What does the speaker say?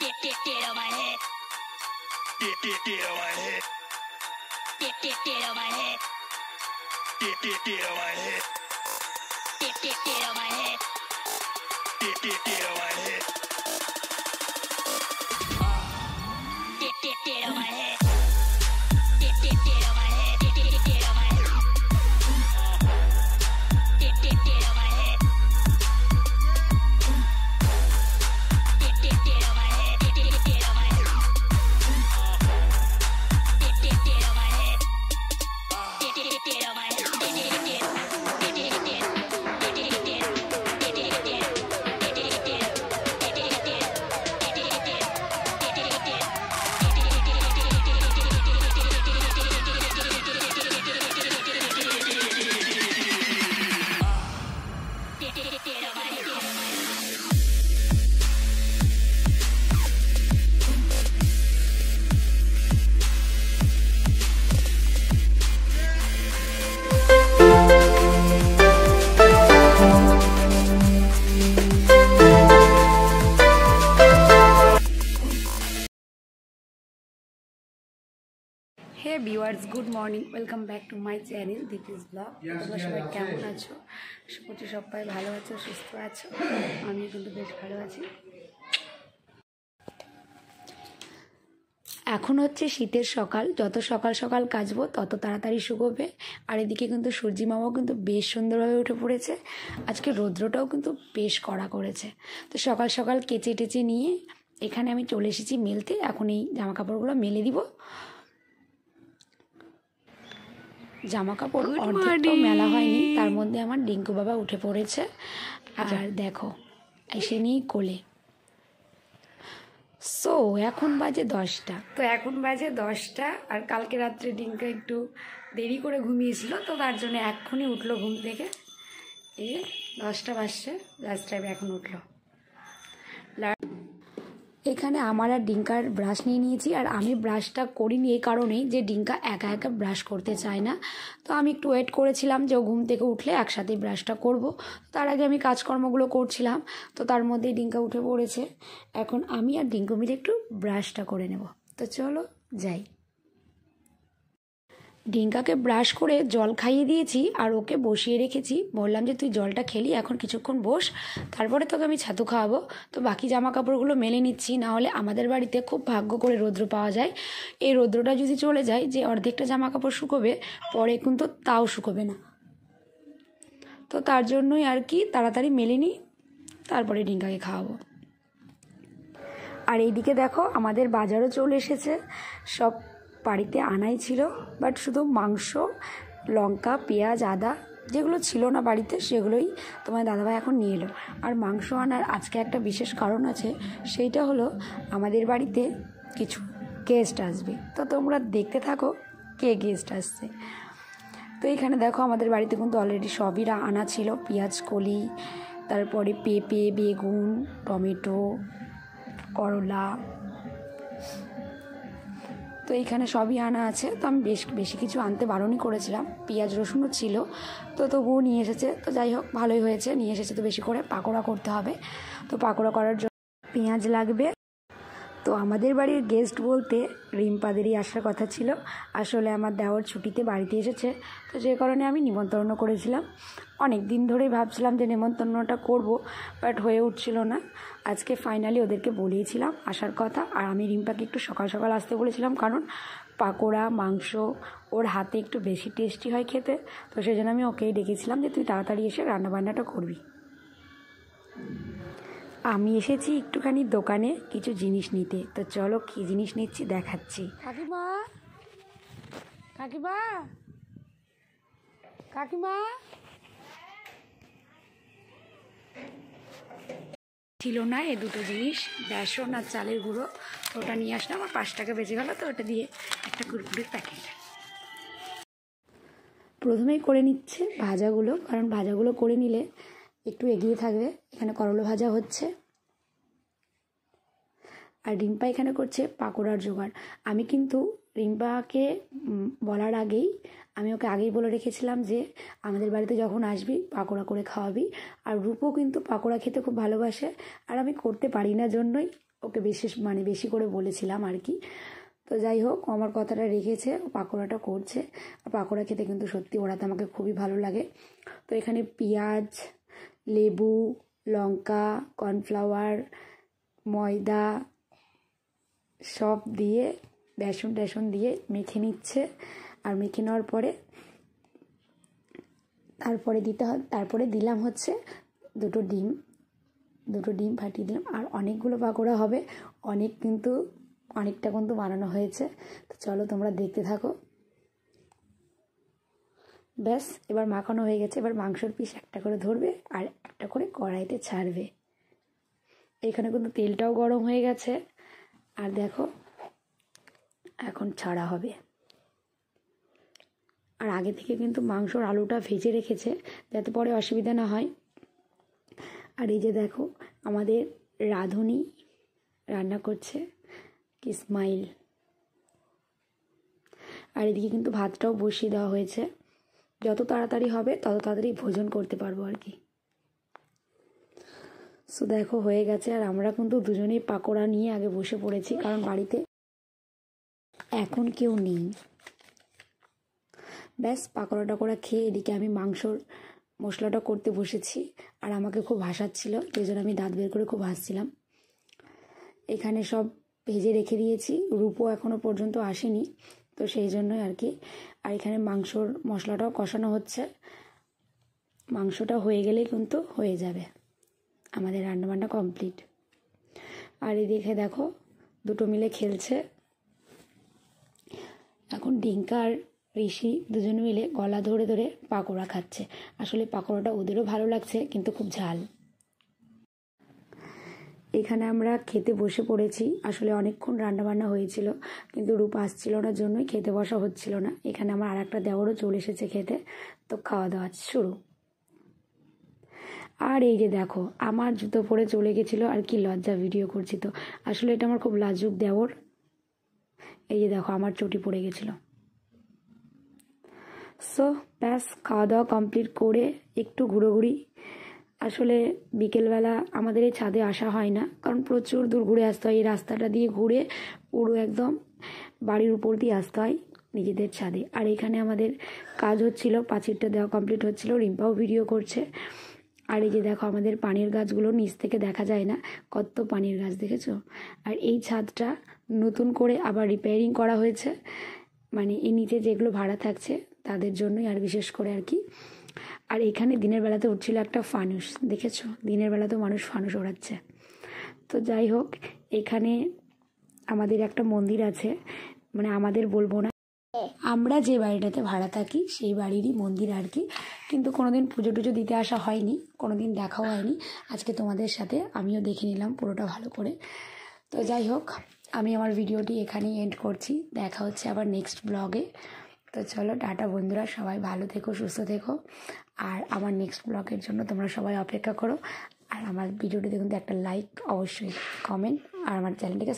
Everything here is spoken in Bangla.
Get on my head. Get on my head. Get on my head. Get on my head. Get on my head. Get on my head. Get on my head. Get on my head. Get on my head. Get on my head. Hey viewers, good morning, welcome back to my channel Deepi's blog. তোমরা সবাই কেমন আছো? আশা করছি সবাই ভালো আছো, সুস্থ আছো। আমি কিন্তু বেশ ভালো আছি। এখন হচ্ছে শীতের সকাল, যত সকাল সকাল কাচবো তত তাড়াতাড়ি শুকোবে। আর এদিকে কিন্তু সূর্যি মামাও কিন্তু বেশ সুন্দরভাবে উঠে পড়েছে। আজকে রৌদ্রটাও কিন্তু বেশ কড়া করেছে। তো সকাল সকাল কেচে টেচে নিয়ে এখানে আমি চলে এসেছি মেলতে। এখন এই জামা কাপড়গুলো মেলে দিব। জামা কাপড় অর্ধেকটাও মেলা হয়নি, তার মধ্যে আমার ডিঙ্কু বাবা উঠে পড়েছে। আর দেখো এসে নিয়েই কোলে। সো এখন বাজে 10টা। তো এখন বাজে 10টা, আর কালকে রাত্রে ডিঙ্কা একটু দেরি করে ঘুমিয়েছিল, তো তার জন্য এক্ষুনি উঠলো ঘুম থেকে। এই 10টা বাজছে, লাস্ট টাইম এখন উঠলো। এখানে আমার আর ডিঙ্কার ব্রাশ নিয়ে নিয়েছি। আর আমি ব্রাশটা করিনি এই কারণেই যে ডিঙ্কা একা একা ব্রাশ করতে চায় না। তো আমি একটু ওয়েট করেছিলাম যে ও ঘুম থেকে উঠলে একসাথেই ব্রাশটা করব। তার আগে আমি কাজকর্মগুলো করছিলাম, তো তার মধ্যেই ডিঙ্কা উঠে পড়েছে। এখন আমি আর ডিঙ্কু মিলে একটু ব্রাশটা করে নেব। তো চলো যাই। ডিঙ্কাকে ব্রাশ করে জল খাইয়ে দিয়েছি আর ওকে বসিয়ে রেখেছি। বললাম যে তুই জলটা খেলি, এখন কিছুক্ষণ বস, তারপরে তোকে আমি ছাতু খাওয়াবো। তো বাকি জামা কাপড়গুলো মেলে নিচ্ছি, না হলে আমাদের বাড়িতে খুব ভাগ্য করে রৌদ্র পাওয়া যায়। এই রৌদ্রটা যদি চলে যায়, যে অর্ধেকটা জামা কাপড় শুকোবে, পরে কিন্তু তাও শুকোবে না। তো তার জন্যই আর কি তাড়াতাড়ি মেলে নিই, তারপরে ডিঙ্কাকে খাওয়াবো। আর এইদিকে দেখো আমাদের বাজারও চলে এসেছে। সব বাড়িতে আনাই ছিল, বাট শুধু মাংস, লঙ্কা, পেঁয়াজ, আদা যেগুলো ছিল না বাড়িতে সেগুলোই তোমার দাদাভাই এখন নিয়ে এলো। আর মাংস আনার আজকে একটা বিশেষ কারণ আছে, সেইটা হলো আমাদের বাড়িতে কিছু গেস্ট আসবে। তো তোমরা দেখতে থাকো কে গেস্ট আসছে। তো এখানে দেখো আমাদের বাড়িতে কিন্তু অলরেডি সবই আনা ছিল। পেঁয়াজ কলি, তারপরে পেঁপে, বেগুন, টমেটো, করলা, তো এইখানে সবই আনা আছে। তো আমি বেশি কিছু আনতে বারণই করেছিলাম, পেঁয়াজ রসুনও ছিল, তো তবুও নিয়ে এসেছে। তো যাই হোক, ভালোই হয়েছে নিয়ে এসেছে। তো বেশি করে পাকোড়া করতে হবে, তো পাকোড়া করার জন্য পেঁয়াজ লাগবে। তো আমাদের বাড়ির গেস্ট বলতে রিম্পাদেরই আসার কথা ছিল। আসলে আমার দেওর ছুটিতে বাড়িতে এসেছে, তো যে কারণে আমি নিমন্ত্রণ করেছিলাম। অনেক দিন ধরেই ভাবছিলাম যে নিমন্ত্রণটা করব, বাট হয়ে উঠছিল না। আজকে ফাইনালি ওদেরকে বলিয়েছিলাম আসার কথা। আর আমি রিম্পাকে একটু সকাল সকাল আসতে বলেছিলাম, কারণ পাকোড়া, মাংস ওর হাতে একটু বেশি টেস্টি হয় খেতে। তো সেই জন্য আমি ওকেই ডেকেছিলাম যে তুই তাড়াতাড়ি এসে রান্নাবান্নাটা করবি। আমি এসেছি একটুখানি দোকানে কিছু জিনিস নিতে। তো চলো কী জিনিস নিচ্ছি দেখাচ্ছি। কাকিমা, কাকিমা, কাকিমা, ছিল না এই দুটো জিনিস, বেসন আর চালের গুঁড়ো। তো ওটা নিয়ে আসলাম, আমার 5 টাকা বেঁচে গেল। তো ওটা দিয়ে একটা কুরকুরির প্যাকেট। প্রথমেই করে নিচ্ছে ভাজাগুলো, কারণ ভাজাগুলো করে নিলে একটু এগিয়ে থাকবে। এখানে করলা ভাজা হচ্ছে, আর রিম্পা এখানে করছে পাকোড়ার জোগাড়। আমি কিন্তু রিম্পাকে বলার আগেই আমি ওকে আগেই বলে রেখেছিলাম যে আমাদের বাড়িতে যখন আসবি পাকোড়া করে খাওয়াবি। আর রূপও কিন্তু পাকোড়া খেতে খুব ভালোবাসে, আর আমি করতে পারি না জন্যই ওকে বেশি করে বলেছিলাম আর কি। তো যাই হোক, ও আমার কথাটা রেখেছে, পাকোড়াটা করছে। আর পাকোড়া খেতে কিন্তু সত্যি ওড়াতে আমাকে খুবই ভালো লাগে। তো এখানে পেঁয়াজ, লেবু, লঙ্কা, কর্নফ্লাওয়ার, ময়দা সব দিয়ে বেসন দিয়ে মেখে নিচ্ছে। আর মেখে নেওয়ার পরে তারপরে দিলাম হচ্ছে দুটো ডিম ফাটিয়ে দিলাম। আর অনেকগুলো পাকোড়া হবে, অনেকটা কিন্তু বানানো হয়েছে। তো চলো তোমরা দেখতে থাকো। ব্যাস, এবার মাখানো হয়ে গেছে। এবার মাংসর পিস একটা করে ধরবে আর একটা করে কড়াইতে ছাড়বে। এখানে কিন্তু তেলটাও গরম হয়ে গেছে। আর দেখো, এখন ছাড়া হবে। আর আগে থেকে কিন্তু মাংসর আলুটা ভেজে রেখেছে যাতে পরে অসুবিধা না হয়। আর এই যে দেখো, আমাদের রাঁধুনি রান্না করছে, কি স্মাইল। আর এদিকে কিন্তু ভাতটাও বসিয়ে দেওয়া হয়েছে। যত তাড়াতাড়ি হবে তত তাড়াতাড়ি ভোজন করতে পারবো আর কি। সো দেখো হয়ে গেছে। আর আমরা কিন্তু দুজনেই পাকোড়া নিয়ে আগে বসে পড়েছি, কারণ বাড়িতে এখন কেউ নেই। ব্যাস, পাকোড়া খেয়ে এদিকে আমি মাংসর মশলাটা করতে বসেছি। আর আমাকে খুব হাসাচ্ছিল, সেই জন্য আমি দাঁত বের করে খুব হাসছিলাম। এখানে সব ভেজে রেখে দিয়েছি, রূপও এখনও পর্যন্ত আসেনি, তো সেই জন্যই আর কি। আর এখানে মাংসর মশলাটাও কষানো হচ্ছে। মাংসটা হয়ে গেলেই কিন্তু হয়ে যাবে, আমাদের রান্নাবান্না কমপ্লিট। আর এদিকে দেখো, দুটো মিলে খেলছে। এখন ডিঙ্কা আর ঋষি দুজন মিলে গলা ধরে ধরে পাকোড়া খাচ্ছে। আসলে পাকোড়াটা ওদেরও ভালো লাগছে, কিন্তু খুব ঝাল। এখানে আমরা খেতে বসে পড়েছি। আসলে অনেকক্ষণ রান্নাবান্না হয়েছিল, কিন্তু রূপ আসছিল না জন্যই খেতে বসা হচ্ছিল না। এখানে আমার আর একটা দেওরও চলে এসেছে খেতে। তো খাওয়া দাওয়া শুরু। আর এই যে দেখো, আমার জুতো পরে চলে গেছিলো, আর কি লজ্জা, ভিডিও করছি তো। আসলে এটা আমার খুব লাজুক দেওর। এই যে দেখো, আমার চটি পড়ে গেছিলো। সো ব্যাস, খাওয়া দাওয়া কমপ্লিট করে একটু ঘুরোঘুরি। আসলে বিকেলবেলা আমাদের এই ছাদে আসা হয় না, কারণ প্রচুর দূর ঘুরে আসতে হয়। এই রাস্তাটা দিয়ে ঘুরে পুরো একদম বাড়ির উপর দিয়ে আসতে হয় নিজেদের ছাদে। আর এখানে আমাদের কাজ হচ্ছিল, পাঁচিরটা দেওয়া কমপ্লিট হচ্ছিল, রিম্পাও ভিডিও করছে। আর এই যে দেখো, আমাদের পানির গাছগুলো নিচ থেকে দেখা যায় না, কত পানির গাছ দেখেছো। আর এই ছাদটা নতুন করে আবার রিপেয়ারিং করা হয়েছে, মানে এই নিচে যেগুলো ভাড়া থাকছে তাদের জন্যই, আর বিশেষ করে আর কি। আর এখানে দিনের বেলাতে উঠছিল একটা ফানুস, দেখেছো, দিনের বেলাতেও মানুষ ফানুস ওড়াচ্ছে। তো যাই হোক, এখানে আমাদের একটা মন্দির আছে, মানে আমাদের বলবো না, আমরা যে বাড়িটাতে ভাড়া থাকি সেই বাড়িরই মন্দির আর কি। কিন্তু কোনোদিন পুজো টুজো দিতে আসা হয়নি, কোনোদিন দেখাও হয়নি। আজকে তোমাদের সাথে আমিও দেখে নিলাম পুরোটা ভালো করে। তো যাই হোক, আমি আমার ভিডিওটি এখানেই এন্ড করছি। দেখা হচ্ছে আবার নেক্সট ব্লগে। তো চলো, টাটা বন্ধুরা, সবাই ভালো থেকো, সুস্থ থেকো। আর আমার নেক্সট ব্লগের জন্য তোমরা সবাই অপেক্ষা করো। আর আমার ভিডিওটিতে কিন্তু একটা লাইক, অবশ্যই কমেন্ট, আর আমার চ্যানেলটিকে